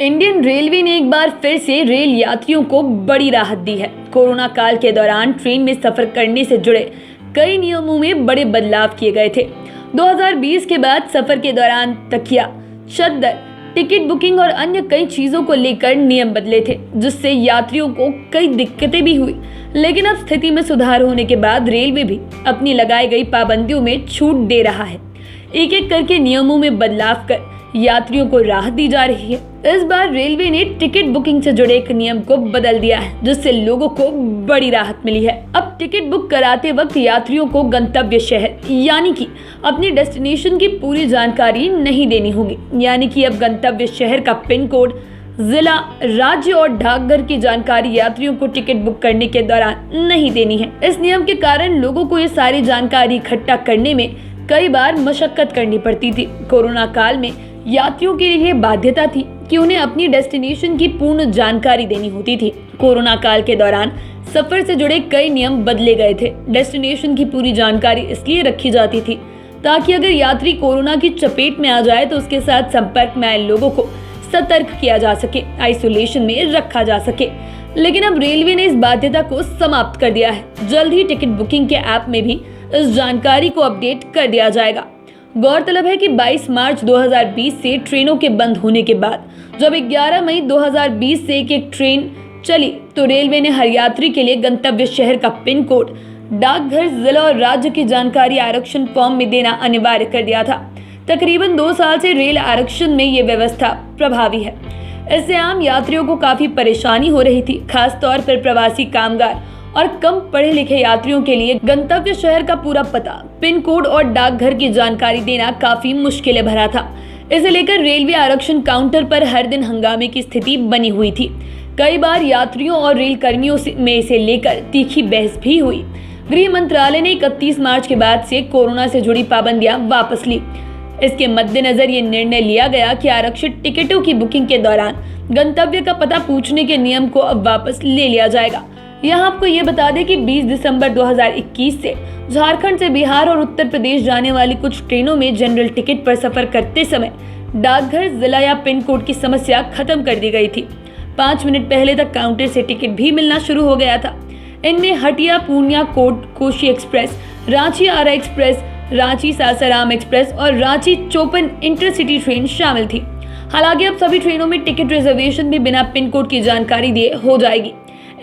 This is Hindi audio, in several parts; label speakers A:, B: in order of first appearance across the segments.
A: इंडियन रेलवे ने एक बार फिर से रेल यात्रियों को बड़ी राहत दी है। कोरोना काल के दौरान ट्रेन में सफर करने से जुड़े कई नियमों में बड़े बदलाव किए गए थे। 2020 के बाद सफर के दौरान तकिया, चद्दर, टिकट बुकिंग और अन्य कई चीजों को लेकर नियम बदले थे, जिससे यात्रियों को कई दिक्कतें भी हुई। लेकिन अब स्थिति में सुधार होने के बाद रेलवे भी अपनी लगाई गई पाबंदियों में छूट दे रहा है। एक एक करके नियमों में बदलाव कर यात्रियों को राहत दी जा रही है। इस बार रेलवे ने टिकट बुकिंग से जुड़े एक नियम को बदल दिया है, जिससे लोगों को बड़ी राहत मिली है। अब टिकट बुक कराते वक्त यात्रियों को गंतव्य शहर यानी कि अपनी डेस्टिनेशन की पूरी जानकारी नहीं देनी होगी। यानी कि अब गंतव्य शहर का पिन कोड, जिला, राज्य और डाकघर की जानकारी यात्रियों को टिकट बुक करने के दौरान नहीं देनी है। इस नियम के कारण लोगों को ये सारी जानकारी इकट्ठा करने में कई बार मशक्कत करनी पड़ती थी। कोरोना काल में यात्रियों के लिए बाध्यता थी कि उन्हें अपनी डेस्टिनेशन की पूर्ण जानकारी देनी होती थी। कोरोना काल के दौरान सफर से जुड़े कई नियम बदले गए थे। डेस्टिनेशन की पूरी जानकारी इसलिए रखी जाती थी ताकि अगर यात्री कोरोना की चपेट में आ जाए तो उसके साथ संपर्क में आए लोगों को सतर्क किया जा सके, आइसोलेशन में रखा जा सके। लेकिन अब रेलवे ने इस बाध्यता को समाप्त कर दिया है। जल्द ही टिकट बुकिंग के ऐप में भी इस जानकारी को अपडेट कर दिया जाएगा। गौरतलब है कि 22 मार्च 2020 से ट्रेनों के बंद होने के बाद जब 11 मई 2020 से एक ट्रेन चली तो रेलवे ने हर यात्री के लिए गंतव्य शहर का पिन कोड, डाकघर, जिला और राज्य की जानकारी आरक्षण फॉर्म में देना अनिवार्य कर दिया था। तकरीबन 2 साल से रेल आरक्षण में ये व्यवस्था प्रभावी है। इससे आम यात्रियों को काफी परेशानी हो रही थी। खास तौर पर प्रवासी कामगार और कम पढ़े लिखे यात्रियों के लिए गंतव्य शहर का पूरा पता, पिन कोड और डाकघर की जानकारी देना काफी मुश्किल भरा था। इसे लेकर रेलवे आरक्षण काउंटर पर हर दिन हंगामे की स्थिति बनी हुई थी। कई बार यात्रियों और रेल कर्मियों में इसे लेकर तीखी बहस भी हुई। गृह मंत्रालय ने 31 मार्च के बाद से कोरोना से जुड़ी पाबंदियां वापस ली। इसके मद्देनजर ये निर्णय लिया गया कि आरक्षित टिकटों की बुकिंग के दौरान गंतव्य का पता पूछने के नियम को अब वापस ले लिया जाएगा। यहाँ आपको ये बता दें कि 20 दिसंबर 2021 से झारखंड से बिहार और उत्तर प्रदेश जाने वाली कुछ ट्रेनों में जनरल टिकट पर सफर करते समय डाकघर, जिला या पिन कोड की समस्या खत्म कर दी गई थी। 5 मिनट पहले तक काउंटर से टिकट भी मिलना शुरू हो गया था। इनमें हटिया पूर्णिया कोशी एक्सप्रेस, रांची आरा एक्सप्रेस, रांची सासाराम एक्सप्रेस और रांची चोपन इंटरसिटी ट्रेन शामिल थी। हालांकि अब सभी ट्रेनों में टिकट रिजर्वेशन भी बिना पिन कोड की जानकारी दिए हो जाएगी।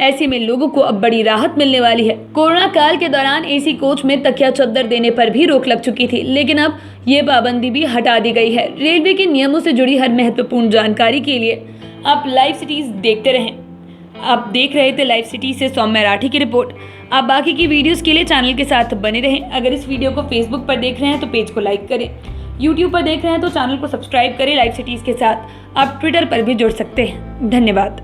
A: ऐसे में लोगों को अब बड़ी राहत मिलने वाली है। कोरोना काल के दौरान एसी कोच में तकिया चद्दर देने पर भी रोक लग चुकी थी, लेकिन अब ये पाबंदी भी हटा दी गई है। रेलवे के नियमों से जुड़ी हर महत्वपूर्ण जानकारी के लिए आप लाइव सिटीज देखते रहें। आप देख रहे थे लाइव सिटी से सौम्य राठी की रिपोर्ट। आप बाकी की वीडियोस के लिए चैनल के साथ बने रहें। अगर इस वीडियो को फेसबुक पर देख रहे हैं तो पेज को लाइक करें, यूट्यूब पर देख रहे हैं तो चैनल को सब्सक्राइब करें। लाइव सिटीज के साथ आप ट्विटर पर भी जुड़ सकते हैं। धन्यवाद।